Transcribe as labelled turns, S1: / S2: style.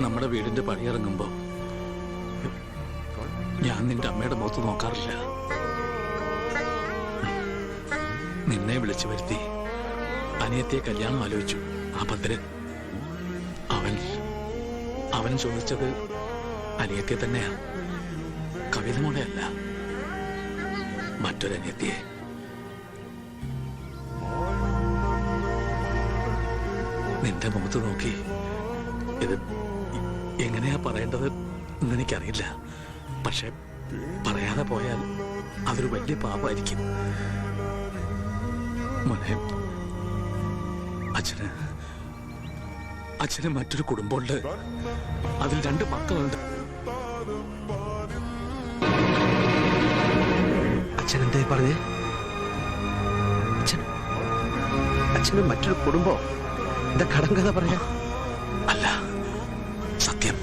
S1: നമ്മുടെ വീടിന്റെ പണിയിറങ്ങുമ്പോ ഞാൻ നിന്റെ അമ്മയുടെ മുഖത്ത് നോക്കാറില്ല. നിന്നെ വിളിച്ചു വരുത്തി അനിയത്തിയെ കല്യാണം ആലോചിച്ചു ആ ഭദ്രൻ. അവൻ ചോദിച്ചത് അനിയത്തിയെ തന്നെയാ, കവിത മോളെ അല്ല, മറ്റൊരനിയത്തിയെ. നിന്റെ മുഖത്ത് നോക്കി ഇത് എങ്ങനെയാ പറയേണ്ടത് എന്നെനിക്കറിയില്ല. പക്ഷെ പറയാതെ പോയാൽ അതൊരു വലിയ പാപമായിരിക്കും. മോനെ, അച്ഛന് മറ്റൊരു കുടുംബമുണ്ട്. അതിൽ 2 മക്കളുണ്ട്.
S2: അച്ഛനെന്തേ പറഞ്ഞേ? അച്ഛന് മറ്റൊരു കുടുംബം? എന്താ കടം കഥ പറയാ?
S1: അല്ല, സത്യം.